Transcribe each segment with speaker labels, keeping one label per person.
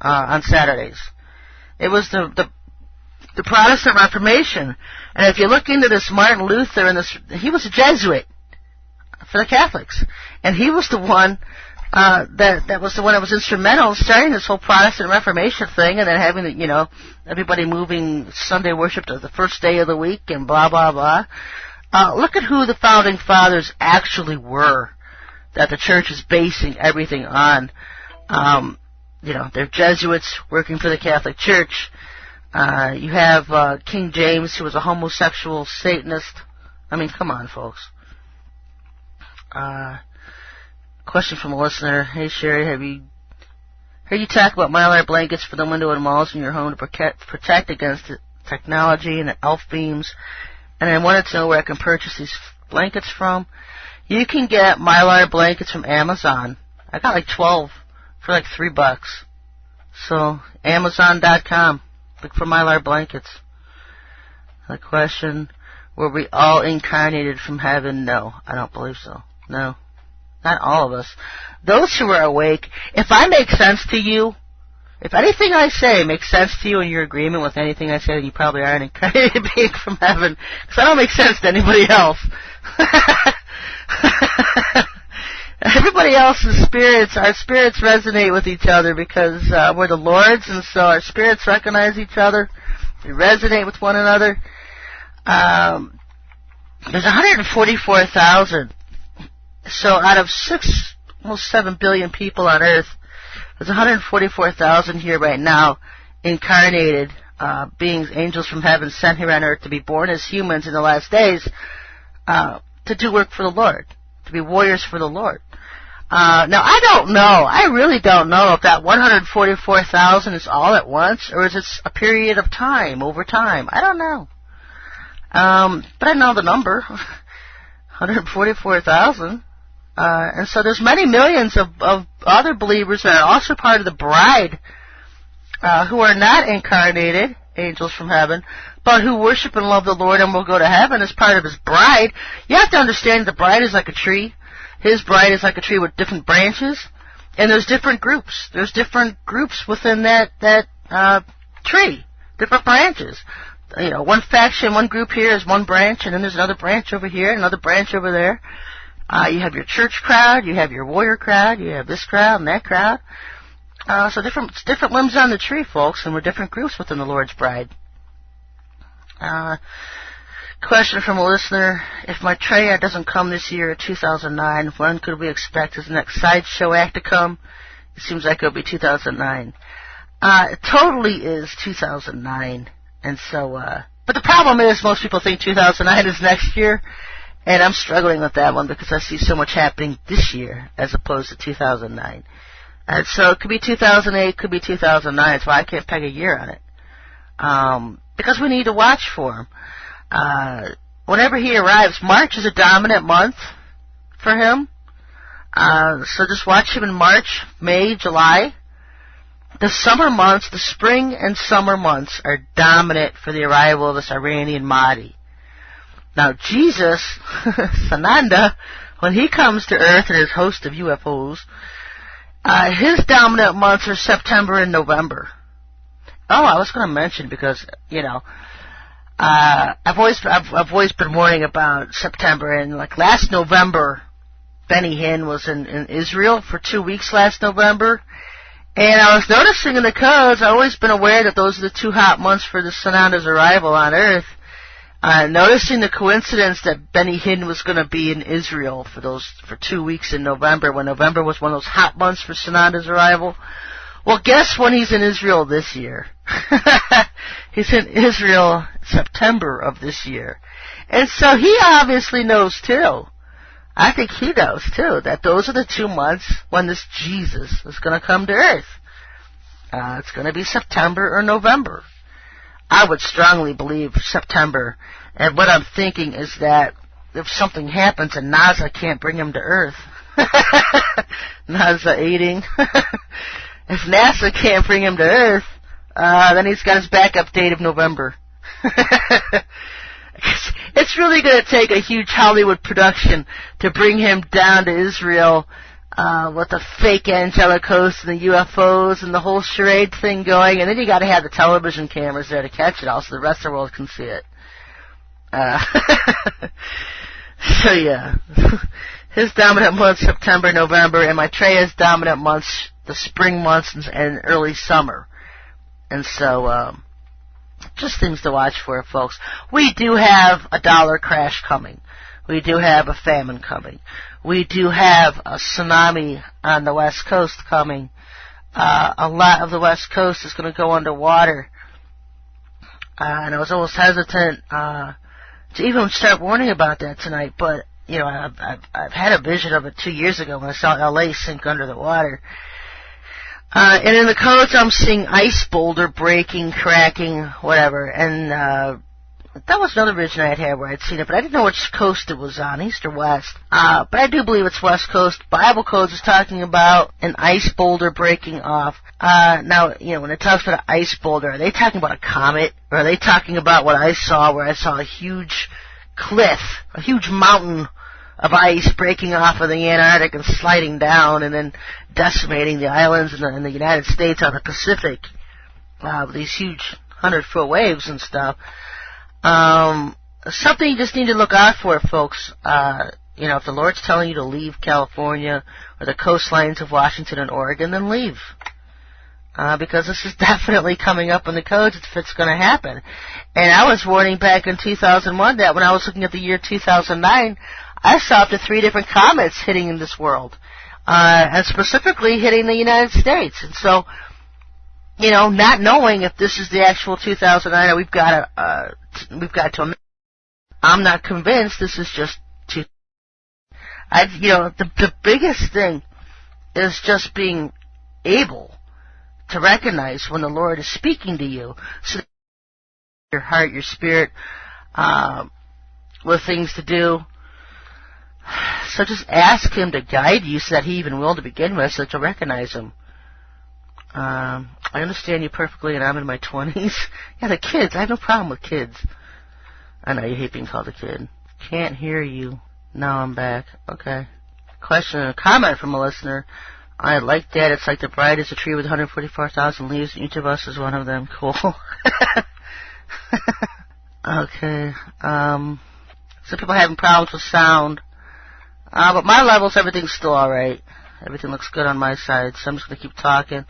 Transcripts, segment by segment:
Speaker 1: on Saturdays. It was the Protestant Reformation. And if you look into this Martin Luther, he was a Jesuit for the Catholics. And he was the one that was instrumental in starting this whole Protestant Reformation thing, and then having everybody moving Sunday worship to the first day of the week and blah blah blah. Look at who the founding fathers actually were that the church is basing everything on. They're Jesuits working for the Catholic Church. You have King James, who was a homosexual Satanist. I mean, come on, folks. Question from a listener. Hey, Sherry, have you heard you talk about mylar blankets for the window and walls in your home to protect against technology and elf beams? And I wanted to know where I can purchase these blankets from. You can get mylar blankets from Amazon. I got like 12 for like $3. So, Amazon.com. Look for mylar blankets. The question, were we all incarnated from heaven? No, I don't believe so. No. Not all of us. Those who are awake, if I make sense to you, if anything I say makes sense to you and you're in agreement with anything I say, then you probably are an incarnated being from heaven, because I don't make sense to anybody else. Everybody else's spirits, our spirits resonate with each other because we're the Lord's, and so our spirits recognize each other. We resonate with one another. There's 144,000. So out of almost 7 billion people on Earth, there's 144,000 here right now, incarnated beings, angels from heaven, sent here on Earth to be born as humans in the last days, to do work for the Lord, to be warriors for the Lord. Now, I don't know. I really don't know if that 144,000 is all at once, or is it a period of time, over time. I don't know. But I know the number, 144,000. And so there's many millions of other believers that are also part of the bride, who are not incarnated, angels from heaven, but who worship and love the Lord and will go to heaven as part of His bride. You have to understand the bride is like a tree. His bride is like a tree with different branches, and there's different groups. There's different groups within that tree, different branches. One faction, one group here is one branch, and then there's another branch over here, another branch over there. You have your church crowd, you have your warrior crowd, you have this crowd and that crowd. So different limbs on the tree, folks, and we're different groups within the Lord's bride. Question from a listener: if my Maitreya doesn't come this year, 2009, when could we expect his next sideshow act to come? It seems like it'll be 2009. It totally is 2009, and so. But the problem is, most people think 2009 is next year. And I'm struggling with that one because I see so much happening this year as opposed to 2009. And so it could be 2008, could be 2009. That's why I can't peg a year on it. Because we need to watch for him. Whenever he arrives, March is a dominant month for him. So just watch him in March, May, July. The summer months, the spring and summer months are dominant for the arrival of this Iranian Mahdi. Now, Jesus, Sananda, when he comes to Earth and his host of UFOs, his dominant months are September and November. Oh, I was going to mention because, I've always been worrying about September, and like last November, Benny Hinn was in Israel for 2 weeks last November, and I was noticing in the codes, I've always been aware that those are the 2 hot months for the Sananda's arrival on Earth. Noticing the coincidence that Benny Hinn was going to be in Israel for 2 weeks in November, when November was one of those hot months for Sananda's arrival. Well, guess when he's in Israel this year? He's in Israel September of this year. And so he obviously knows too. I think he knows too, that those are the 2 months when this Jesus is going to come to Earth. It's going to be September or November. I would strongly believe September, and what I'm thinking is that if something happens and NASA can't bring him to Earth, NASA aiding, if NASA can't bring him to Earth, then he's got his backup date of November. It's really going to take a huge Hollywood production to bring him down to Israel with the fake angelic hosts and the UFOs and the whole charade thing going, and then you got to have the television cameras there to catch it all, so the rest of the world can see it. So yeah, his dominant months September, November, and Maitreya's dominant months the spring months and early summer, and so just things to watch for, folks. We do have a dollar crash coming. We do have a famine coming. We do have a tsunami on the West Coast coming. A lot of the West Coast is going to go underwater. And I was almost hesitant to even start warning about that tonight, but you know, I've had a vision of it 2 years ago when I saw LA sink under the water. And in the codes, I'm seeing ice boulder breaking, cracking, whatever, and that was another vision I had where I'd seen it, but I didn't know which coast it was on, east or west. But I do believe it's West Coast. Bible Codes is talking about an ice boulder breaking off. Now, you know, when it talks about an ice boulder, are they talking about a comet? Or are they talking about what I saw, where I saw a huge cliff, a huge mountain of ice breaking off of the Antarctic and sliding down and then decimating the islands in the United States on the Pacific with these huge 100-foot waves and stuff? Something you just need to look out for, folks. You know, if the Lord's telling you to leave California or the coastlines of Washington and Oregon, then leave. Because this is definitely coming up in the codes if it's going to happen. And I was warning back in 2001 that when I was looking at the year 2009, I saw up to 3 different comets hitting in this world. And specifically hitting the United States. And so, you know, not knowing if this is the actual 2009 or we've got to, I'm not convinced this is just you know, the biggest thing is just being able to recognize when the Lord is speaking to you, so that your heart, your spirit, with things to do. So just ask Him to guide you so that He even will to begin with, so that you'll recognize Him. I understand you perfectly, and I'm in my 20s. Yeah, the kids. I have no problem with kids. I know you hate being called a kid. Can't hear you. Now I'm back. Okay. Question and a comment from a listener. I like that. It's like the bride is a tree with 144,000 leaves, and each of us is one of them. Cool. Okay. Some people are having problems with sound. But my levels, everything's still alright. Everything looks good on my side, so I'm just going to keep talking.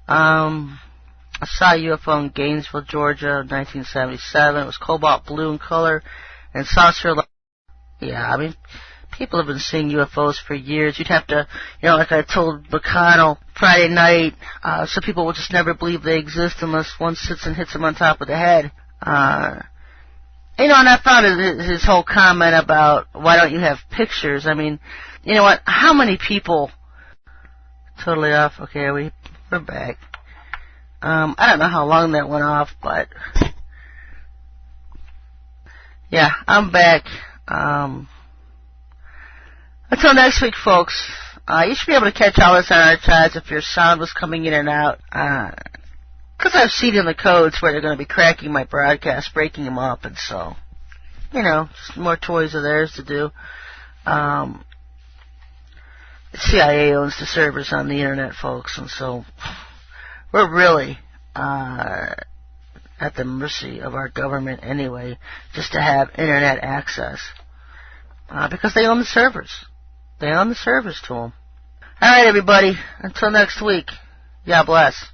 Speaker 1: I saw a UFO in Gainesville, Georgia, 1977. It was cobalt blue in color and saucer. Yeah, I mean, people have been seeing UFOs for years. You'd have to, you know, like I told McConnell Friday night, some people will just never believe they exist unless one sits and hits them on top of the head. You know, and I found his whole comment about why don't you have pictures. I mean, you know what? How many people... Totally off. Okay, we're back. I don't know how long that went off, but... Yeah, I'm back. Until next week, folks. You should be able to catch all this on archives if your sound was coming in and out. Because I've seen in the codes where they're going to be cracking my broadcast, breaking them up, and so, you know, just more toys of theirs to do. The CIA owns the servers on the internet, folks, and so we're really at the mercy of our government anyway, just to have internet access. Because they own the servers. They own the servers to them. All right, everybody. Until next week. God bless.